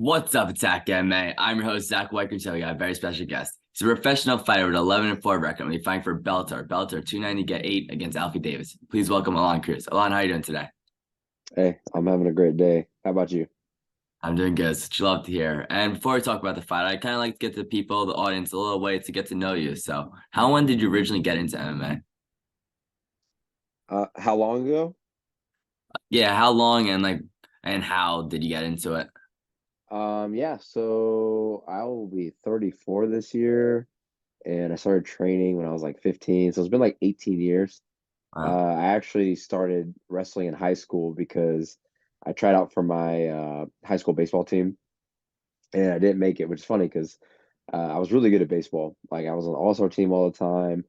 What's up, it's Zach MMA. I'm your host, Zach Weicker. Today we got a very special guest. He's a professional fighter with 11-4 record. He's fighting for Bellator 290 get 8 against Alfie Davis. Please welcome Aalon Cruz. Aalon, how are you doing today? Hey, I'm having a great day. How about you? I'm doing good. Such love to hear. And before we talk about the fight, I kind of like to get to the people, the audience, a little way to get to know you. So, when did you originally get into MMA? How long ago? Yeah, how long and how did you get into it? Yeah, so I will be 34 this year, and I started training when I was like 15. So it's been like 18 years. I actually started wrestling in high school because I tried out for my high school baseball team, and I didn't make it, which is funny because I was really good at baseball. Like I was on the all-star team all the time,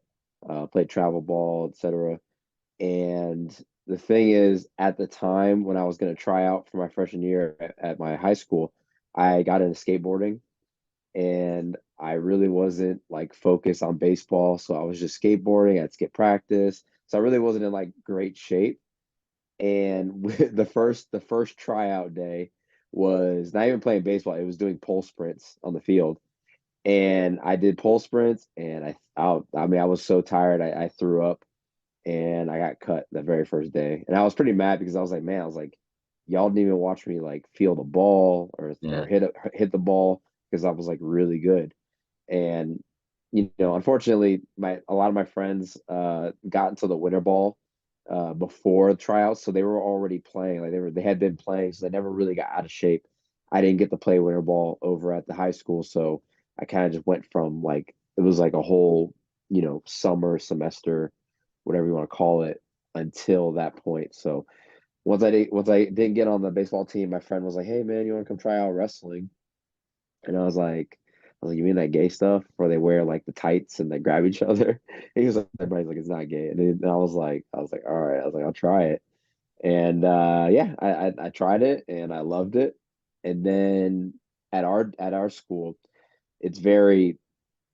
played travel ball, etc. And the thing is, at the time when I was going to try out for my freshman year at my high school, I got into skateboarding and I really wasn't like focused on baseball. So I was just skateboarding, I had skate practice. So I really wasn't in like great shape. And the first tryout day was not even playing baseball, it was doing pole sprints on the field. And I did pole sprints and I was so tired I threw up and I got cut the very first day. And I was pretty mad because I was like, man, I was like, y'all didn't even watch me like feel the ball or Yeah. hit the ball because I was like really good. And unfortunately, my a lot of my friends got into the winter ball before tryouts, so they were already playing. Like they had been playing, so they never really got out of shape. I didn't get to play winter ball over at the high school, so I kind of just went from like it was like a whole summer semester, whatever you want to call it, until that point. So once I didn't get on the baseball team, my friend was like, "Hey man, you want to come try out wrestling?" And I was like, "You mean that gay stuff where they wear like the tights and they grab each other?" And he was like, "Everybody's like, it's not gay." And I was like, "All right." I was like, "I'll try it." And yeah, I tried it and I loved it. And then at our school, it's very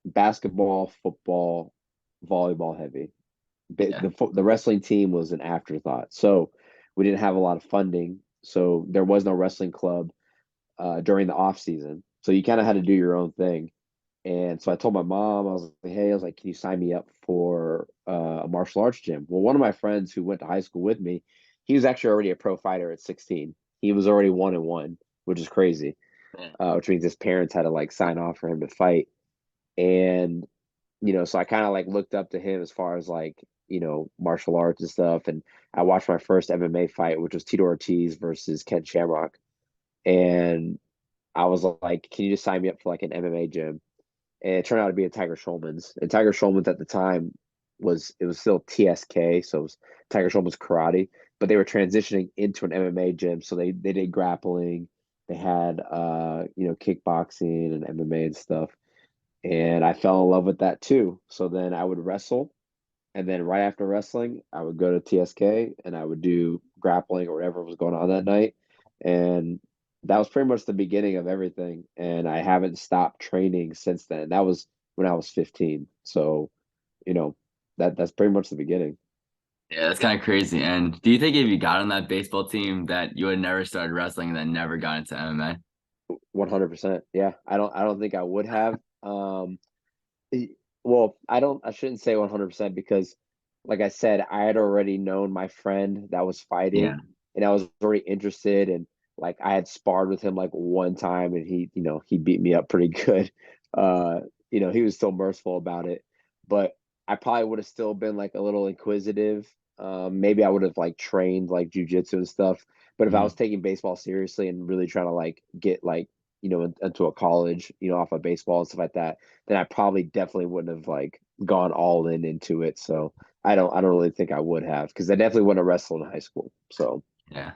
basketball, football, volleyball heavy. Yeah. The wrestling team was an afterthought. So we didn't have a lot of funding. So there was no wrestling club during the off season. So you kind of had to do your own thing. And so I told my mom, I was like, hey, I was like, can you sign me up for a martial arts gym? Well, one of my friends who went to high school with me, he was actually already a pro fighter at 16. He was already 1-1, which is crazy, Yeah. which means his parents had to like sign off for him to fight. And so I kind of like looked up to him as far as like, martial arts and stuff. And I watched my first MMA fight, which was Tito Ortiz versus Ken Shamrock. And I was like, can you just sign me up for like an MMA gym? And it turned out to be a Tiger Schulman's. And Tiger Schulman's at the time was still TSK, so it was Tiger Schulman's karate, but they were transitioning into an MMA gym. So they did grappling, they had kickboxing and MMA and stuff. And I fell in love with that too. So then I would wrestle. And then right after wrestling, I would go to TSK and I would do grappling or whatever was going on that night. And that was pretty much the beginning of everything. And I haven't stopped training since then. That was when I was 15. So, you know, that's pretty much the beginning. Yeah, that's kind of crazy. And do you think if you got on that baseball team that you would never started wrestling and then never got into MMA? 100%. Yeah. I don't think I would have. Eh, well, I shouldn't say 100% because like I said, I had already known my friend that was Yeah. fighting and I was already interested and like I had sparred with him like one time and he beat me up pretty good. Uh, he was still merciful about it, but I probably would have still been like a little inquisitive. Maybe I would have like trained like jujitsu and stuff. But if I was Mhm. taking baseball seriously and really trying to like get like, into a college, off of baseball and stuff like that, then I probably definitely wouldn't have like gone all in into it. So I don't really think I would have because I definitely wouldn't have wrestled in high school. So Yeah.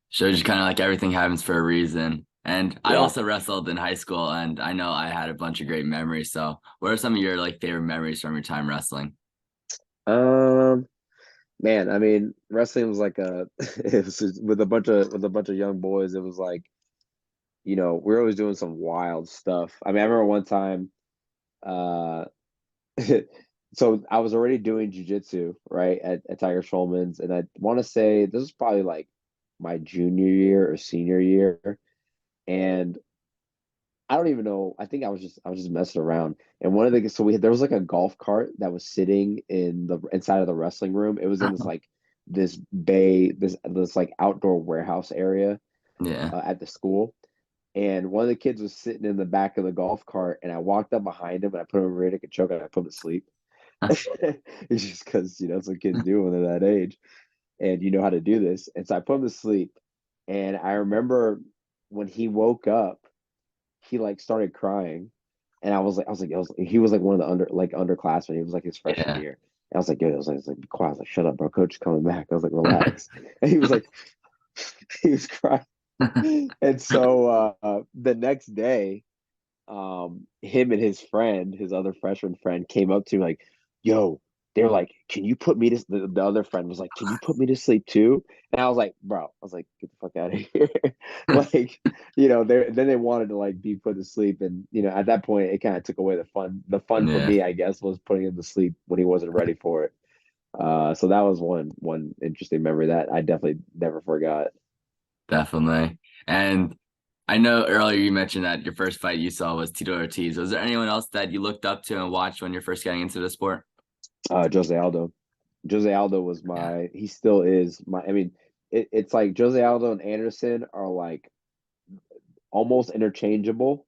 Shows you kind of like everything happens for a reason. And I yeah. also wrestled in high school, and I know I had a bunch of great memories. So, what are some of your like favorite memories from your time wrestling? Um Man, I mean, wrestling was like it was with a bunch of young boys, it was like, we're always doing some wild stuff. I mean, I remember one time, uh so I was already doing jujitsu, right, at Tiger Schulman's, and I want to say this is probably like my junior year or senior year. And I don't even know. I think I was just messing around. And one of the so we had there was like a golf cart that was sitting in the inside of the wrestling room. It was in this bay, this like outdoor warehouse area Yeah. at the school. And one of the kids was sitting in the back of the golf cart, and I walked up behind him and I put him in rear naked choke and I put him to sleep. It's just because that's what kids do when they're that age, and you know how to do this. And so I put him to sleep, and I remember when he woke up, he like started crying, and he was like one of the underclassmen. He was like his freshman Yeah. year. And I was like, yo, I was like, be quiet. I was like, shut up, bro. Coach is coming back. I was like, relax. And he was like, he was crying. And so the next day, him and his friend, his other freshman friend, came up to me like, yo, they were like, can you put me to the other friend was like, can you put me to sleep too? And I was like, bro, I was like, get the fuck out of here. Like, then they wanted to like be put to sleep. And at that point it kind of took away the fun. The fun for Yeah. me, I guess, was putting him to sleep when he wasn't ready for it. So that was one interesting memory that I definitely never forgot. Definitely. And I know earlier you mentioned that your first fight you saw was Tito Ortiz. Was there anyone else that you looked up to and watched when you're first getting into the sport? Jose Aldo. Jose Aldo was Yeah. he still is I mean, it's like Jose Aldo and Anderson are like almost interchangeable.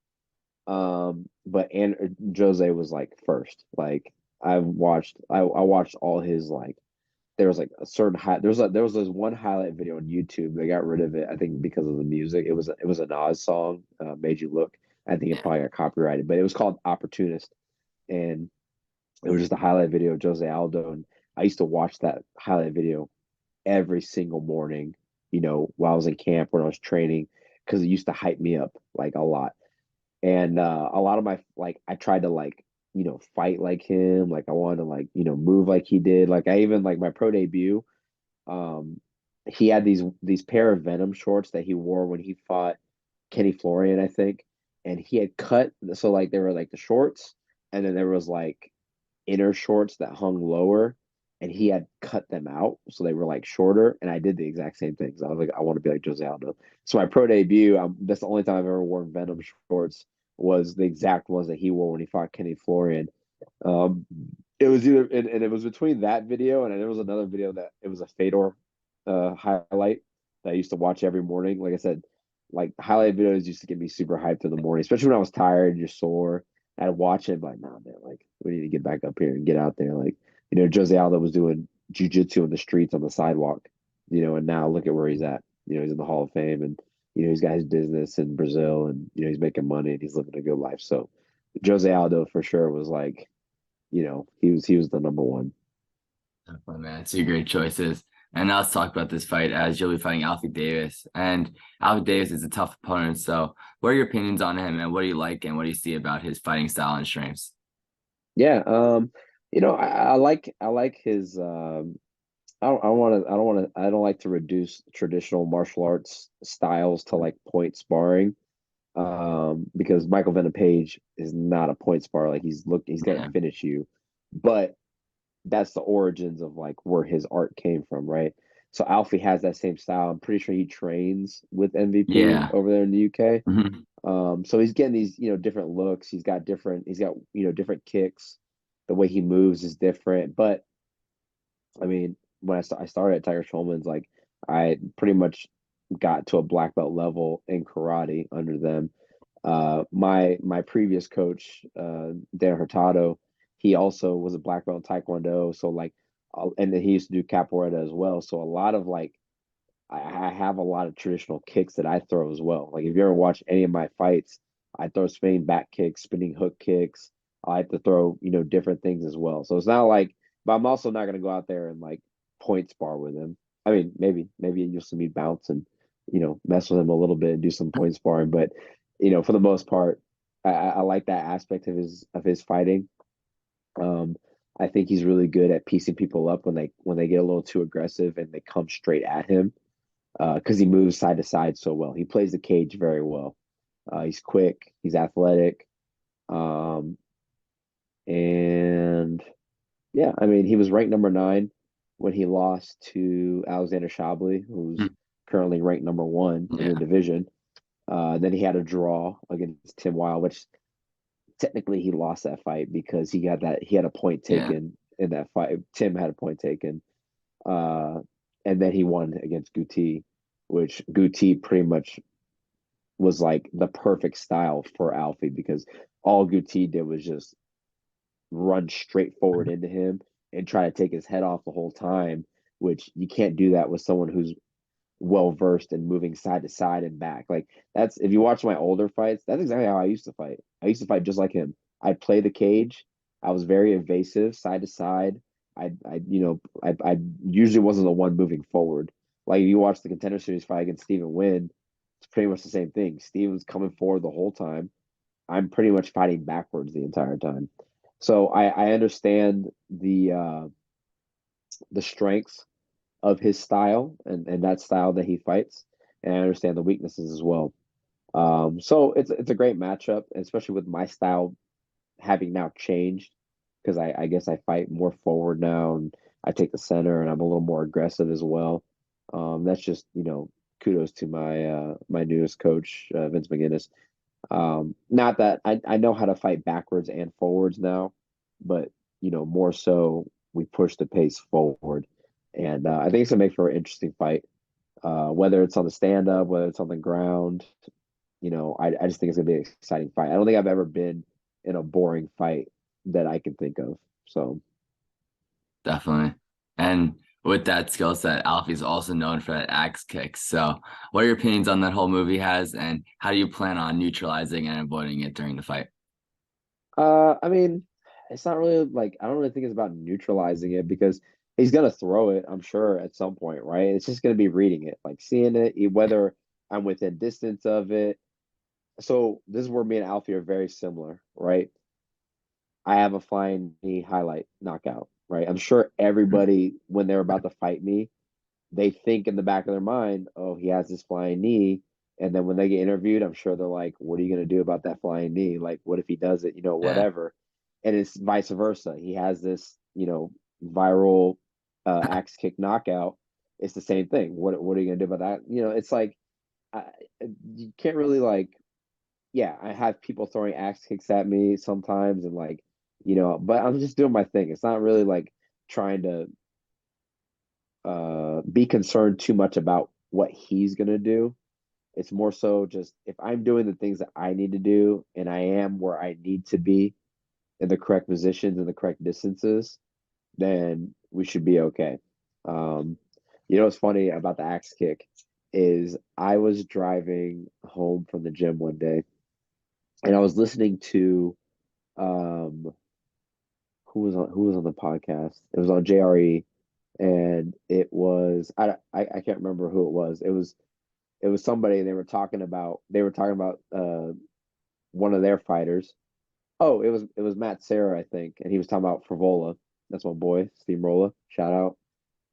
But Jose was like first. Like I watched all his like there was like a certain there was this one highlight video on YouTube. They got rid of it, I think, because of the music. It was a Nas song, Made You Look. I think it Yeah. probably got copyrighted, but it was called Opportunist. And it was just a highlight video of Jose Aldo. And I used to watch that highlight video every single morning, while I was in camp, when I was training, because it used to hype me up like a lot. And a lot of my like I tried to like, fight like him. Like I wanted to like, move like he did. Like I even like my pro debut, um, he had these pair of Venom shorts that he wore when he fought Kenny Florian, I think. And he had cut so like there were like the shorts, and then there was like inner shorts that hung lower, and he had cut them out so they were like shorter. And I did the exact same thing. So I was like, I want to be like Jose Aldo. So my pro debut, that's the only time I've ever worn Venom shorts, was the exact ones that he wore when he fought Kenny Florian. Um, it was either and it was between that video and there was another video that it was a Fedor highlight that I used to watch every morning. Like I said, like highlight videos used to get me super hyped in the morning, especially when I was tired, you're sore. I'd watch it, like, nah, man, like we need to get back up here and get out there. Like, Jose Aldo was doing jujitsu in the streets on the sidewalk, and now look at where he's at. He's in the Hall of Fame, and he's got his business in Brazil, and he's making money and he's living a good life. So Jose Aldo for sure was like, he was the number one. Definitely, man. Two great choices. And now let's talk about this fight as you'll be fighting Alfie Davis. And Alfie Davis is a tough opponent. So what are your opinions on him and what do you like and what do you see about his fighting style and strengths? Yeah, I like his I don't like to reduce traditional martial arts styles to like point sparring. Because Michael Venom Page is not a point spar. Like he's gonna Yeah. finish you, but that's the origins of like where his art came from, right? So Alfie has that same style. I'm pretty sure he trains with MVP Yeah. over there in the UK. Mhm. So he's getting these, different looks. He's got different kicks. The way he moves is different. But I mean, when I started at Tiger Schulman's, like I pretty much got to a black belt level in karate under them. My previous coach, Dan Hurtado, he also was a black belt in Taekwondo. So like, and then he used to do capoeira as well. So a lot of like, I have a lot of traditional kicks that I throw as well. Like if you ever watch any of my fights, I throw spinning back kicks, spinning hook kicks. I have to throw, different things as well. So it's not like, but I'm also not gonna go out there and like point spar with him. I mean, maybe you'll see me bounce and mess with him a little bit and do some point sparring. But for the most part, I like that aspect of his fighting. Um, I think he's really good at piecing people up when they get a little too aggressive and they come straight at him, because he moves side to side so well. He plays the cage very well. He's quick. He's athletic. Um, and yeah, I mean, he was ranked number 9 when he lost to Alexander Shabley, who's Mhm. currently ranked number 1 in the Yeah. division. Then he had a draw against Tim Wild, which technically he lost that fight because he had a point Yeah. taken in that fight. Tim had a point taken. Uh, and then he won against Guti, which Guti pretty much was like the perfect style for Alfie because all Guti did was just run straight forward into him and try to take his head off the whole time, which you can't do that with someone who's well versed in moving side to side and back. Like that's if you watch my older fights, that's exactly how I used to fight. I used to fight just like him. I'd play the cage. I was very evasive, side to side. I usually wasn't the one moving forward. Like if you watch the Contender Series fight against Stephen Wynn, it's pretty much the same thing. Steven's coming forward the whole time. I'm pretty much fighting backwards the entire time. So I understand the strengths of his style and that style that he fights, and I understand the weaknesses as well. So it's a great matchup, especially with my style having now changed because I guess I fight more forward now and I take the center and I'm a little more aggressive as well. That's just kudos to my newest coach Vince McGinnis. Not that I know how to fight backwards and forwards now, but more so we push the pace forward, and I think it's gonna make for an interesting fight. Whether it's on the stand up, whether it's on the ground, I just think it's gonna be an exciting fight. I don't think I've ever been in a boring fight that I can think of. So Definitely. And with that skill set, Alfie's also known for that axe kick. So, what are your opinions on that whole movie has, and how do you plan on neutralizing and avoiding it during the fight? I mean, it's not really like I don't really think it's about neutralizing it because he's gonna throw it, I'm sure, at some point, right? It's just gonna be reading it, like seeing it, whether I'm within distance of it. So this is where me and Alfie are very similar, right? I have a flying knee highlight knockout, right? I'm sure everybody, when they're about to fight me, they think in the back of their mind, oh, he has this flying knee. And then when they get interviewed, I'm sure they're like, what are you going to do about that flying knee? Like, what if he does it, Yeah. whatever. And it's vice versa. He has this, viral axe kick knockout. It's the same thing. What are you going to do about that? It's like, I, you can't really like, yeah, I have people throwing axe kicks at me sometimes and like, but I'm just doing my thing. It's not really like trying to be concerned too much about what he's gonna do. It's more so just if I'm doing the things that I need to do and I am where I need to be in the correct positions and the correct distances, then we should be okay. Um, what's funny about the axe kick is I was driving home from the gym one day and I was listening to um who was on the podcast. It was on JRE and it was I can't remember who it was. It was somebody they were talking about one of their fighters. Oh, it was Matt Serra, I think, and he was talking about Frivola. That's my boy, Steamroller. Shout out.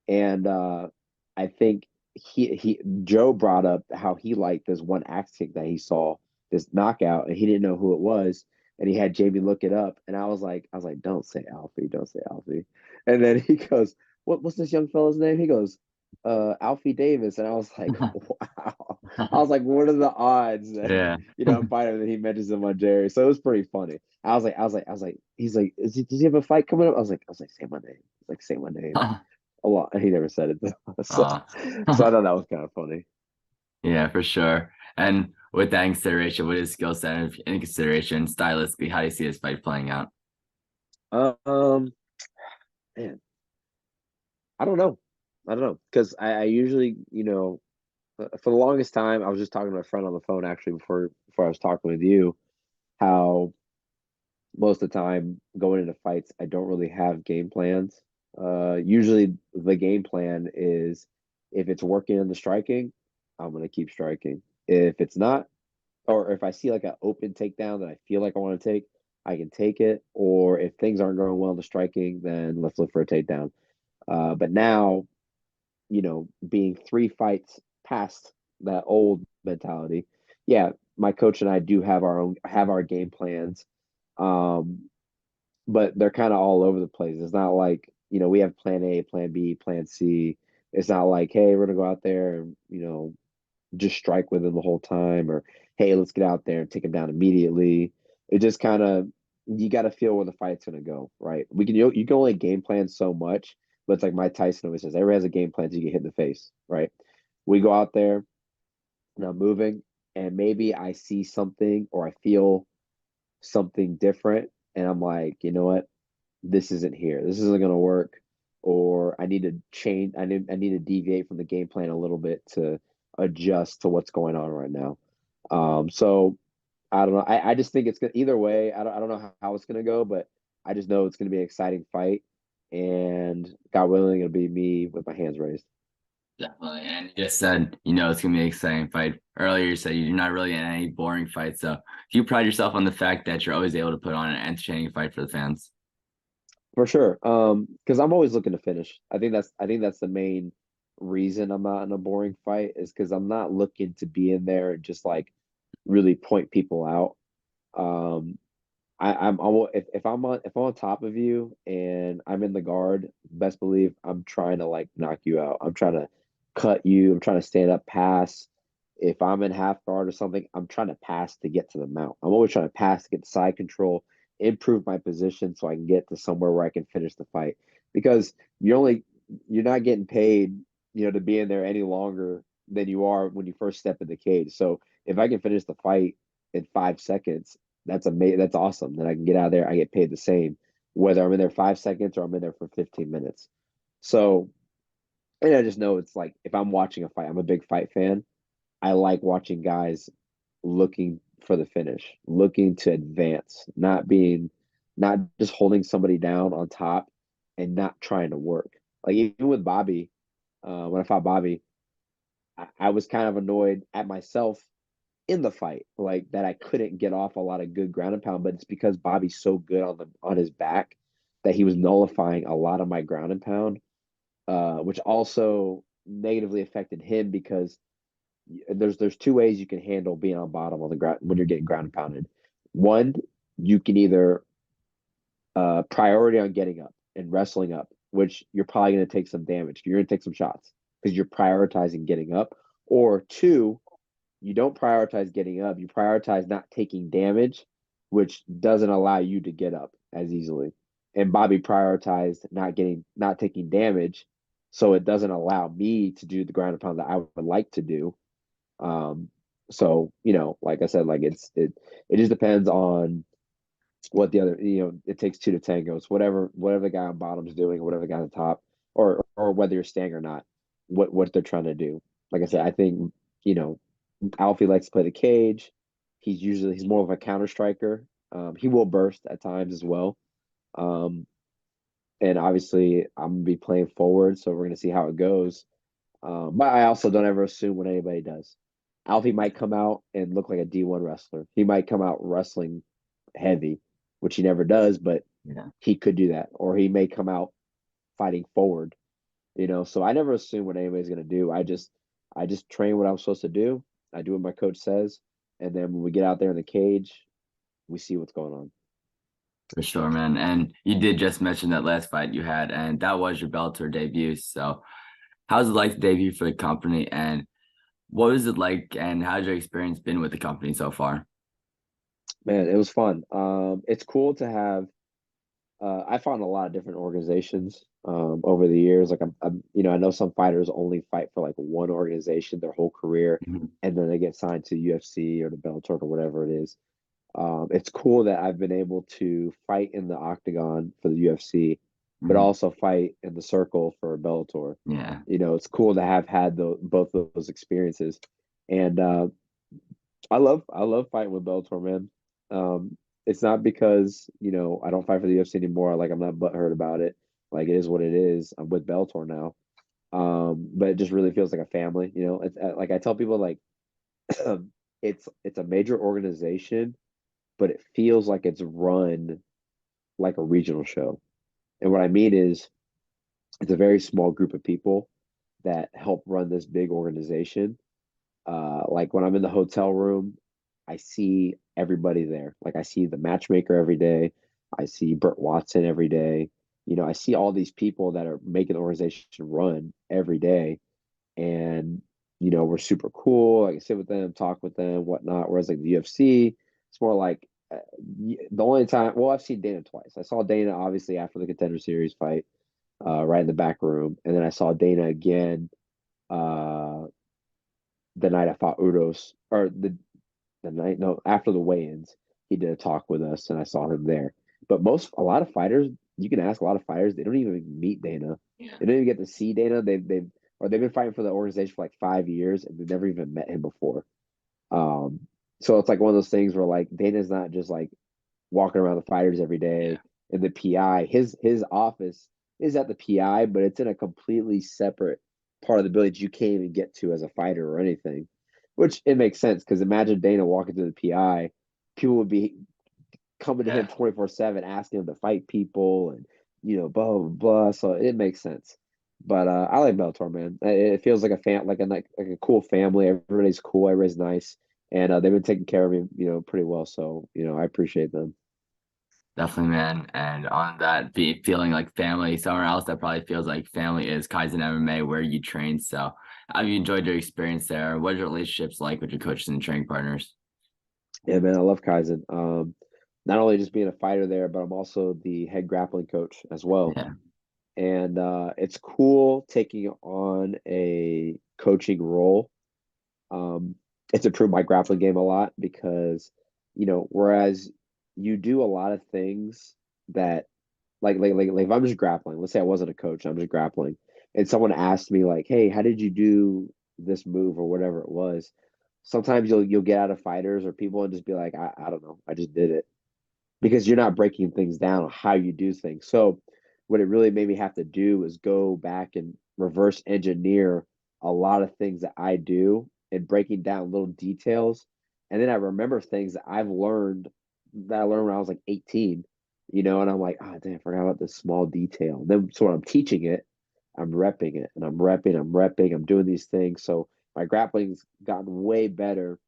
And I think he Joe brought up how he liked this one axe kick that he saw, this knockout, and he didn't know who it was. And he had Jamie look it up, and I was like, don't say Alfie, don't say Alfie. And then he goes, what's this young fella's name? He goes, Alfie Davis. And I was like, wow. I was like, what are the odds that Yeah. I'm fighting? And he mentions him on Jerry. So it was pretty funny. I was like, he's like, does he have a fight coming up? I was like, say my name. Like, say my name a lot. He never said it though. So, Uh, so I thought that was kind of funny. yeah, for sure. And with that in consideration, with his skill set in consideration, stylistically, how do you see his fight playing out? Um, man, I don't know. I don't know because I usually, for the longest time, I was just talking to my friend on the phone actually before I was talking with you, how most of the time going into fights, I don't really have game plans. Usually the game plan is if it's working in the striking, I'm gonna keep striking. If it's not, or if I see like an open takedown that I feel like I want to take, I can take it. Or if things aren't going well in the striking, then let's look for a takedown. But now, being 3 fights past that old mentality, yeah, my coach and I do have our game plans. Um, but they're kind of all over the place. It's not like, we have plan A, plan B, plan C. It's not like, hey, we're gonna go out there and, just strike with them the whole time, or hey, let's get out there and take him down immediately. It just kind of, you got to feel where the fight's going to go, right? You can only game plan so much, but it's like Mike Tyson always says, everybody has a game plan so you get hit in the face, right? We go out there and I'm moving, and maybe I see something or I feel something different, and I'm like, you know what? This isn't here. This isn't going to work. Or I need to change. I need to deviate from the game plan a little bit to adjust to what's going on right now. So I don't know. I just think it's gonna either way. I don't know how it's gonna go, but I just know it's gonna be an exciting fight, and God willing, it'll be me with my hands raised. Definitely. And you just said, it's gonna be an exciting fight. Earlier you said you're not really in any boring fights. So do you pride yourself on the fact that you're always able to put on an entertaining fight for the fans? For sure. Because I'm always looking to finish. I think that's the main reason I'm not in a boring fight is because I'm not looking to be in there and just like really point people out. Um, if I'm on top of you and I'm in the guard, best believe I'm trying to like knock you out. I'm trying to cut you. I'm trying to stand up, pass. If I'm in half guard or something, I'm trying to pass to get to the mount. I'm always trying to pass to get side control, improve my position so I can get to somewhere where I can finish the fight. Because you're not getting paid, to be in there any longer than you are when you first step in the cage. So if I can finish the fight in 5 seconds, that's amazing. That's awesome. Then I can get out of there. I get paid the same, whether I'm in there 5 seconds or I'm in there for 15 minutes. So, and I just know it's like if I'm watching a fight, I'm a big fight fan. I like watching guys looking for the finish, looking to advance, not just holding somebody down on top and not trying to work. Like even with Bobby, when I fought Bobby, I was kind of annoyed at myself in the fight, like that I couldn't get off a lot of good ground and pound, but it's because Bobby's so good on his back that he was nullifying a lot of my ground and pound, which also negatively affected him because there's two ways you can handle being on bottom on the ground when you're getting ground and pounded. One, you can either priority on getting up and wrestling up, which you're probably going to take some damage. You're going to take some shots because you're prioritizing getting up. Or two, you don't prioritize getting up. You prioritize not taking damage, which doesn't allow you to get up as easily. And Bobby prioritized not taking damage, so it doesn't allow me to do the ground and pound that I would like to do. Um, so like I said, like it just depends on what the other, it takes two to tango. It's whatever the guy on bottom is doing, whatever the guy on top, or whether you're staying or not, what they're trying to do. Like I said, I think you know Alfie likes to play the cage. He's more of a counter striker. He will burst at times as well. Um, and obviously I'm gonna be playing forward, so we're gonna see how it goes. But I also don't ever assume what anybody does. Alfie might come out and look like a D1 wrestler. He might come out wrestling heavy, which he never does, but Yeah. he could do that. Or he may come out fighting forward, So I never assume what anybody's gonna do. I just train what I'm supposed to do. I do what my coach says, and then when we get out there in the cage, we see what's going on. For sure, man. And you did just mention that last fight you had, and that was your Bellator debut. So how's it like to debut for the company, and what was it like, and how's your experience been with the company so far? Man, it was fun. It's cool to have. I found a lot of different organizations over the years. Like I know some fighters only fight for like one organization their whole career, Mhm. and then they get signed to UFC or the Bellator or whatever it is. It's cool that I've been able to fight in the octagon for the UFC, but Mhm. also fight in the circle for Bellator. Yeah, It's cool to have had both of those experiences, and I love fighting with Bellator, man. It's not because I don't fight for the UFC anymore. Like I'm not butthurt about it. Like it is what it is. I'm with Bellator now. But it just really feels like a family. It's like I tell people like it's a major organization, but it feels like it's run like a regional show. And what I mean is it's a very small group of people that help run this big organization. Like when I'm in the hotel room, I see everybody there. Like I see the matchmaker every day. I see Burt Watson every day. I see all these people that are making the organization run every day. And were super cool. I can sit with them, talk with them, whatnot. Whereas like the UFC, it's more like the only time. Well, I've seen Dana twice. I saw Dana obviously after the Contender Series fight, right in the back room, and then I saw Dana again uh, the night I fought Udos, or the night no after the weigh-ins. He did a talk with us, and I saw him there. But a lot of fighters, you can ask a lot of fighters, they don't even meet Dana. Yeah. They don't even get to see Dana. They've been fighting for the organization for like 5 years, and they've never even met him before. Um, so it's like one of those things where like Dana's not just like walking around the fighters every Yeah. day in the PI. His office is at the PI, but it's in a completely separate part of the building you can't even get to as a fighter or anything. Which it makes sense because imagine Dana walking through the PI, people would be coming to him Yeah. 24/7, asking him to fight people and blah blah blah. So it makes sense. But I like Bellator, man. It feels like like a cool family. Everybody's cool. Everybody's nice, and they've been taking care of me, pretty well. So I appreciate them. Definitely, man. And on that, be feeling like family, somewhere else that probably feels like family is Kaizen MMA, where you train. So, have you enjoyed your experience there? What are your relationships like with your coaches and training partners? Yeah, man, I love Kaizen. Not only just being a fighter there, but I'm also the head grappling coach as well. Yeah, And it's cool taking on a coaching role. Um, it's improved my grappling game a lot because, whereas you do a lot of things that like if I'm just grappling, let's say I wasn't a coach, I'm just grappling, and someone asked me like, "Hey, how did you do this move or whatever it was?" Sometimes you'll get out of fighters or people and just be like, I don't know, I just did it because you're not breaking things down how you do things. So what it really made me have to do is go back and reverse engineer a lot of things that I do and breaking down little details. And then I remember things that I learned when I was like 18, and I'm like, oh, damn, I forgot about this small detail. Then so when I'm teaching it, I'm repping it and I'm repping, I'm doing these things. So my grappling's gotten way better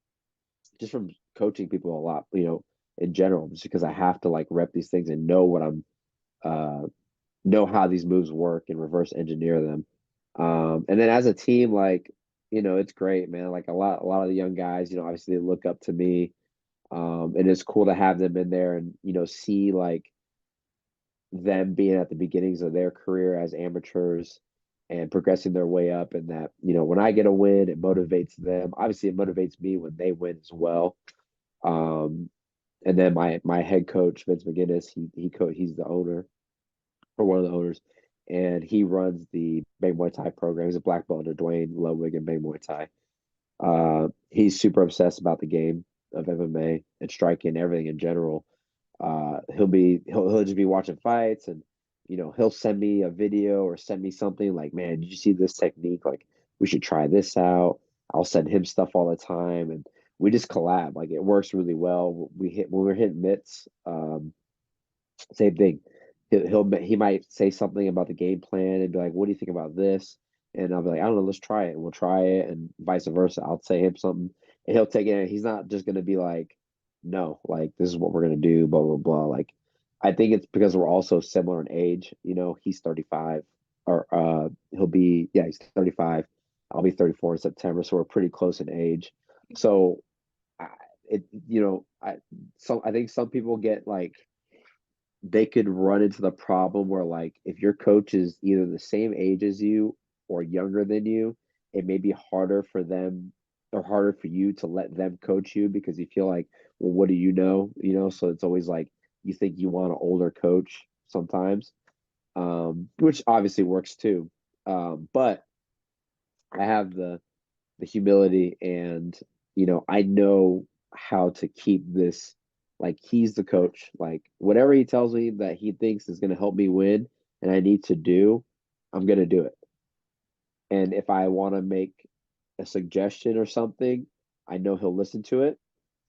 just from coaching people a lot, in general, just because I have to like rep these things and know uh, know how these moves work and reverse engineer them. And then as a team, like, it's great, man. Like a lot of the young guys, obviously they look up to me. And it's cool to have them in there and, see like them being at the beginnings of their career as amateurs and progressing their way up. And that, when I get a win, it motivates them. Obviously, it motivates me when they win as well. Um, and then my head coach Vince McGinnis, he's the owner or one of the owners, and he runs the Bay Muay Thai program. He's a black belt under Dwayne Ludwig in Bay Muay Thai. He's super obsessed about the game of MMA and striking everything in general. He'll just be watching fights and he'll send me a video or send me something like, man, did you see this technique? Like we should try this out. I'll send him stuff all the time and we just collab. Like it works really well. We hit when we're hitting mitts, same thing. He might say something about the game plan and be like, what do you think about this? And I'll be like, I don't know, let's try it. And we'll try it and vice versa. I'll say him something and he'll take it. And he's not just gonna be like, no, like this is what we're gonna do, blah blah blah. Like I think it's because we're also similar in age. He's 35 or he's 35. I'll be 34 in September, so we're pretty close in age. So I, it you know, I think some people get like they could run into the problem where like if your coach is either the same age as you or younger than you, it may be harder for them or harder for you to let them coach you because you feel like, well, what do you know? So it's always like you think you want an older coach sometimes, which obviously works too. But I have the humility and I know how to keep this like he's the coach. Like whatever he tells me that he thinks is going to help me win and I need to do, I'm going to do it. And if I want to make a suggestion or something, I know he'll listen to it.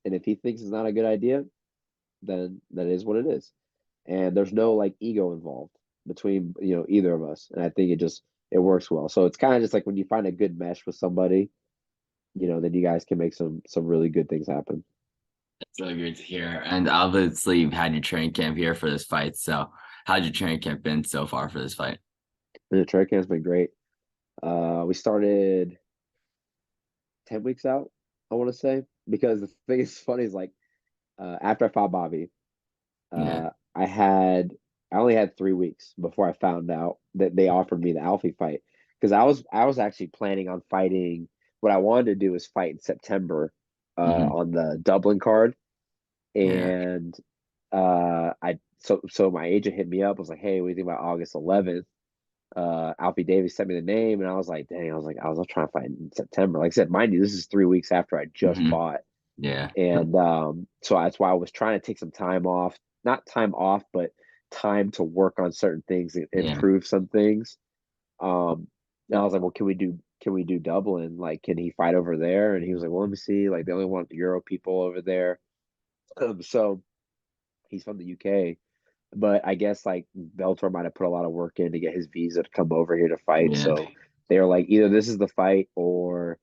And if he thinks it's not a good idea, then that is what it is. And there's no like ego involved between either of us. And I think it works well. So it's kind of just like when you find a good mesh with somebody, then you guys can make some really good things happen. it's really great to hear. And obviously, you've had your training camp here for this fight. So, how's your training camp been so far for this fight? And the track camp's been great. We started 10 weeks out, I want to say. Because the thing is funny is like after I fought Bobby, Yeah. uh, I had I only had 3 weeks before I found out that they offered me the Alfie fight because I was actually planning on fighting. What I wanted to do was fight in September Hmm. on the Dublin card, Yeah. and I so my agent hit me up. Was like, "Hey, what do you think about August 11th?" Alfie Davis sent me the name, and I was like, "Dang!" I was trying to fight in September. Like I said, mind you, this is 3 weeks after I just Hmm. fought. Yeah. And so that's why I was trying to take some time off, not time off, but time to work on certain things and Yeah. improve some things. And I was like, well, can we do Dublin? Like, can he fight over there? And he was like, well, let me see. Like, they only want Euro people over there. So he's from the UK, but I guess like Bellator might have put a lot of work in to get his visa to come over here to fight. Yeah. So they were like, either this is the fight or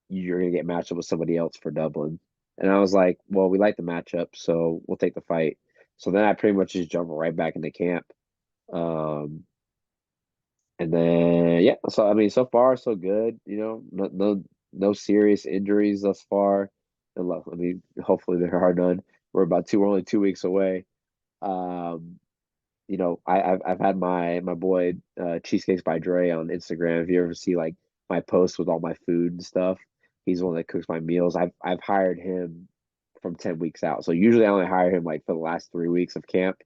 you're gonna get matched up with somebody else for Dublin. And I was like, well, we like the matchup, so we'll take the fight. So then I pretty much just jumped right back into camp. Um, and then yeah, so I mean, so far so good. No serious injuries thus far. I mean, hopefully there are none. We're only 2 weeks away. Um, I've had my boy Cheesecakes by Dre on Instagram. If you ever see like my posts with all my food and stuff, he's the one that cooks my meals. I've hired him from 10 weeks out. So usually I only hire him like for the last 3 weeks of camp.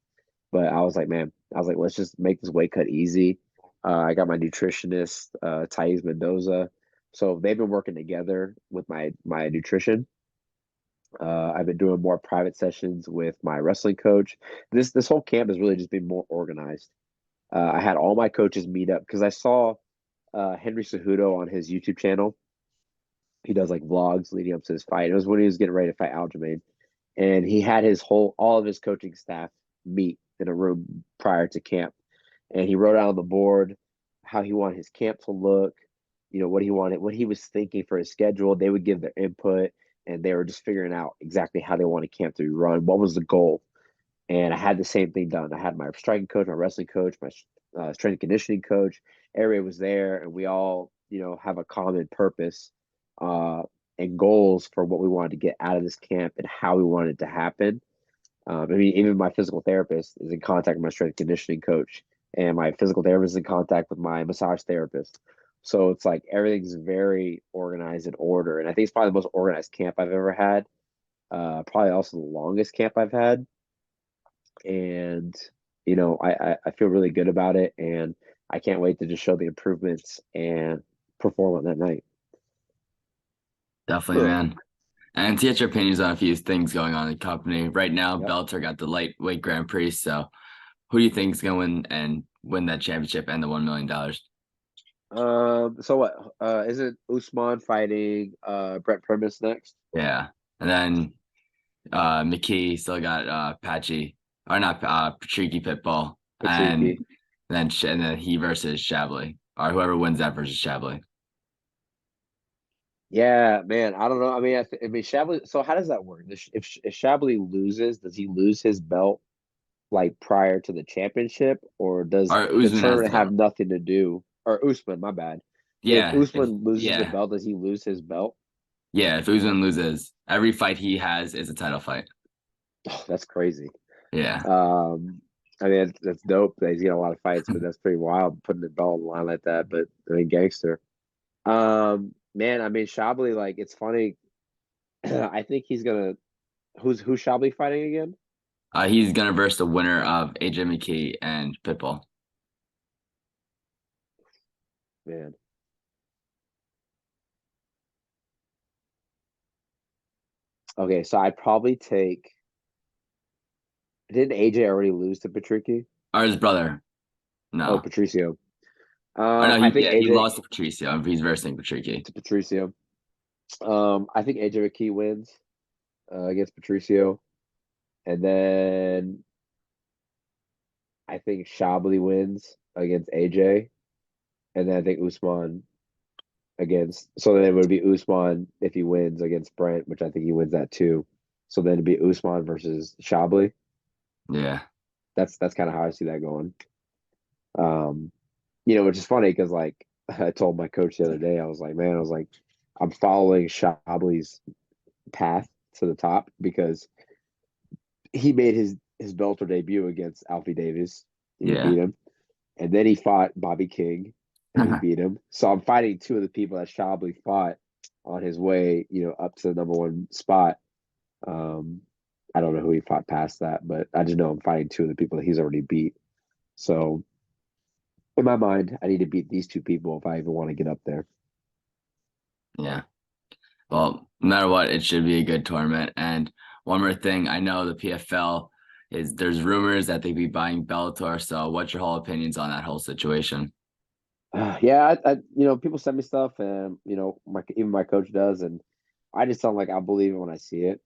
But I was like, man, let's just make this weight cut easy. I got my nutritionist, Thais Mendoza. So they've been working together with my nutrition. I've been doing more private sessions with my wrestling coach. This whole camp has really just been more organized. I had all my coaches meet up because I saw Henry Cejudo on his YouTube channel. He does like vlogs leading up to his fight. It was when he was getting ready to fight Aljamain, and he had all of his coaching staff meet in a room prior to camp, and he wrote out on the board how he wanted his camp to look, what he wanted, what he was thinking for his schedule. They would give their input, and they were just figuring out exactly how they wanted camp to be run. What was the goal? And I had the same thing done. I had my striking coach, my wrestling coach, my strength and conditioning coach. Everybody was there, and we all, have a common purpose uh, and goals for what we wanted to get out of this camp and how we wanted it to happen. I mean, even my physical therapist is in contact with my strength and conditioning coach, and my physical therapist is in contact with my massage therapist. So it's like everything's very organized and order. And I think it's probably the most organized camp I've ever had. Probably also the longest camp I've had. And I feel really good about it, and I can't wait to just show the improvements and perform on that night. Definitely, man. And to get your opinions on a few things going on in the company right now, Yep. Bellator got the lightweight Grand Prix. So, who do you think is going to win that championship and the $1 million? So what? Is it Usman fighting Brett Primus next? Yeah, and then McKee still got Patchy or not Patricky Pitbull, and Patricky. then he versus Shabli or whoever wins that versus Shabli. Yeah, man. I don't know. I mean, I mean, Shabli. So how does that work? If Shabli loses, does he lose his belt like prior to the championship, or does Or the Usman has the tournament have belt. nothing to do? Or Usman, my bad. If Yeah, if Usman loses the yeah belt, does he lose his belt? yeah if Usman loses, every fight he has is a title fight. Oh, that's crazy. Yeah, Um, I mean, that's dope that he's getting a lot of fights, but that's pretty wild putting the belt on the line like that. But I mean, gangster. Man, I mean, Shabli, like, it's funny. I think he's gonna. Who's Shabli fighting again? he's gonna verse the winner of AJ McKee and Pitbull. Man. Okay, so I'd probably take. Didn't AJ already lose to Patricky? Or his brother. Oh, No. Patricio. Or no, I think he AJ lost to Patricio. He's versing Patricky. to Patricio. I think AJ McKee wins against Patricio, and then I think Shabli wins against AJ, and then I think Usman against. So then it would be Usman if he wins against Brent, which I think he wins that too. So then it'd be Usman versus Shabli. Yeah. That's kind of how I see that going. Um, which is funny because like I told my coach the other day, I was like, man, I was like, I'm following Shabli's path to the top because he made his Bellator debut against Alfie Davis and he Yeah. beat him. And then he fought Bobby King and he beat him. So I'm fighting two of the people that Shabli fought on his way, up to the number one spot. Um, I don't know who he fought past that, but I just know I'm fighting two of the people that he's already beat. So in my mind, I need to beat these two people if I even want to get up there. Yeah. Well, no matter what, it should be a good tournament. And one more thing, I know the PFL is there's rumors that they be buying Bellator. So what's your whole opinions on that whole situation? Yeah, people send me stuff, and even my coach does, and I just sound like I believe it when I see it.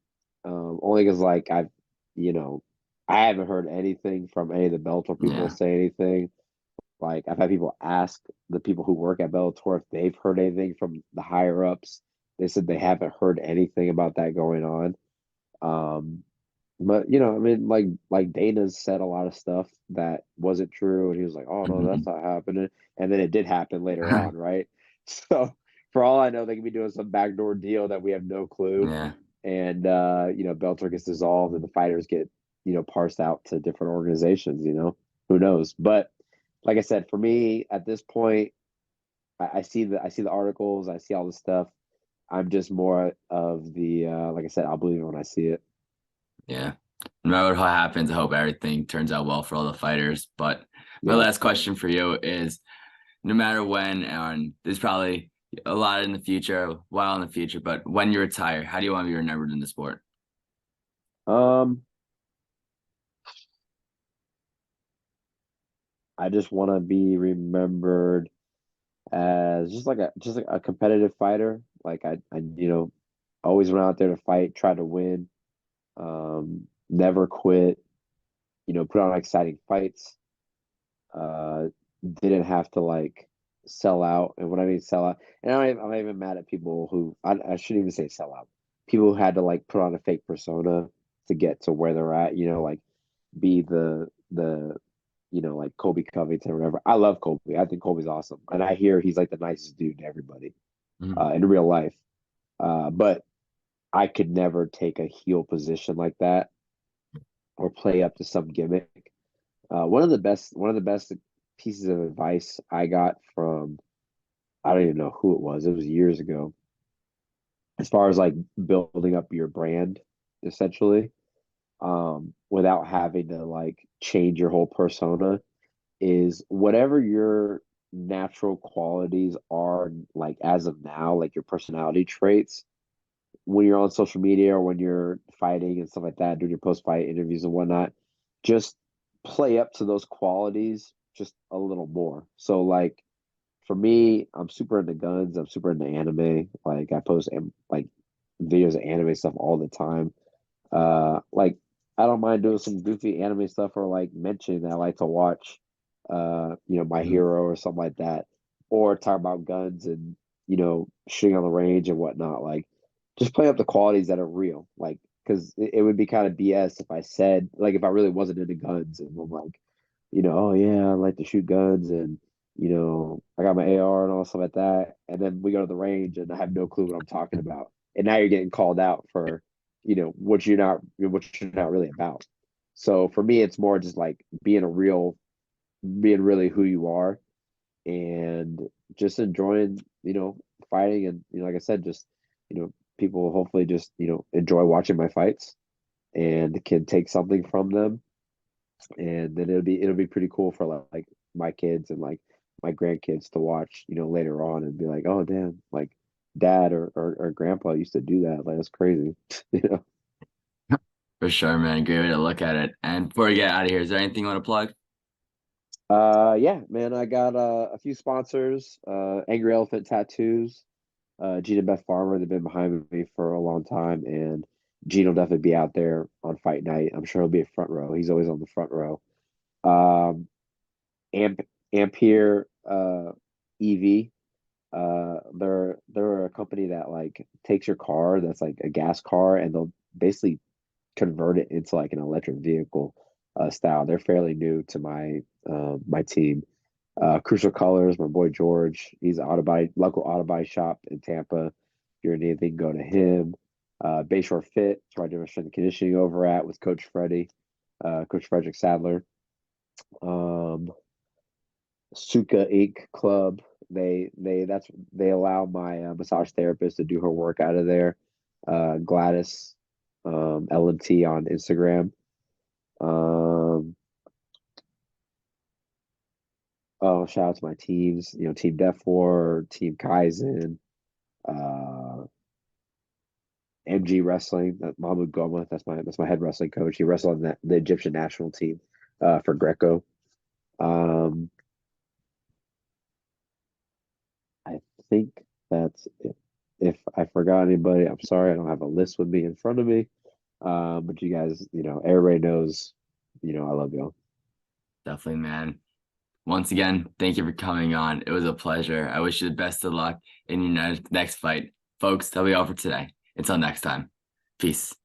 Only because like you know, I haven't heard anything from any of the Bellator people Yeah. say anything. Like I've had people ask the people who work at Bellator if they've heard anything from the higher ups. They said they haven't heard anything about that going on. Um, but I mean, like Dana's said a lot of stuff that wasn't true, and he was like, "Oh no, that's Mhm. not happening," and then it did happen later on, right? So for all I know, they could be doing some backdoor deal that we have no clue, Yeah. and Bellator gets dissolved, and the fighters get parsed out to different organizations. Who knows? But like I said, for me at this point, I see the articles, I see all the stuff. I'm just more of the like I said, I'll believe it when I see it. Yeah. No matter what happens, I hope everything turns out well for all the fighters. But my Yeah. last question for you is no matter when, and there's probably a lot in the future, a while in the future, but when you retire, how do you want to be remembered in the sport? Um, I just want to be remembered as just like a competitive fighter. Like I always went out there to fight, try to win, never quit. Put on exciting fights. Uh, didn't have to like sell out. And when I mean sell out, and I'm not even mad at people who I shouldn't even say sell out. People who had to like put on a fake persona to get to where they're at. Like be the like Kobe Covington or whatever. I love Kobe. I think Kobe's awesome. And I hear he's like the nicest dude to everybody Mhm. in real life. But I could never take a heel position like that or play up to some gimmick. One of the best pieces of advice I got from I don't even know who it was. It was years ago. As far as like building up your brand, essentially, without having to like change your whole persona is whatever your natural qualities are like as of now, like your personality traits when you're on social media or when you're fighting and stuff like that, doing your post fight interviews and whatnot, just play up to those qualities just a little more. So like for me, I'm super into guns, I'm super into anime. Like I post like videos of anime stuff all the time. Like I don't mind doing some goofy anime stuff or like mentioning that I like to watch, My Mhm. Hero or something like that, or talk about guns and shooting on the range and whatnot. Like, just play up the qualities that are real. Like, because it would be kind of BS if I said like if I really wasn't into guns and I'm like, oh yeah, I like to shoot guns and I got my AR and all stuff like that, and then we go to the range and I have no clue what I'm talking about, and now you're getting called out for what you're not really about. So for me, it's more just like being really who you are and just enjoying, fighting and like I said, just people hopefully just enjoy watching my fights and can take something from them, and then it'll be pretty cool for like my kids and like my grandkids to watch later on and be like, oh damn, like dad or grandpa used to do that, like that's crazy. you know For sure, man. Great way to look at it. And before we get out of here, is there anything you want to plug? Yeah, man, I got a few sponsors. Angry Elephant Tattoos, Gina Beth Farmer. They've been behind me for a long time, and Gene will definitely be out there on fight night. I'm sure he'll be a front row. He's always on the front row. Um, Amp Ampere EV. They're a company that like takes your car that's like a gas car, and they'll basically convert it into like an electric vehicle style. They're fairly new to my team. Crucial Colors, my boy George. He's an local auto body shop in Tampa. you're in anything, go to him. Bayshore Fit, that's where I do my strength and conditioning over at with Coach Freddie, Coach Frederick Sadler. Suka Inc. Club. They allow my massage therapist to do her work out of there. Gladys, LMT on Instagram. Oh, shout out to my teams, Team Def War, Team Kaizen, uh, MG Wrestling, Mahmoud Goma, that's my head wrestling coach. He wrestled on the Egyptian national team for Greco. Um, I think that's it. If I forgot anybody, I'm sorry. I don't have a list with me in front of me. But you guys, everybody knows, I love y'all. Definitely, man. Once again, thank you for coming on. It was a pleasure. I wish you the best of luck in your next fight. Folks, that'll be all for today. Until next time. Peace.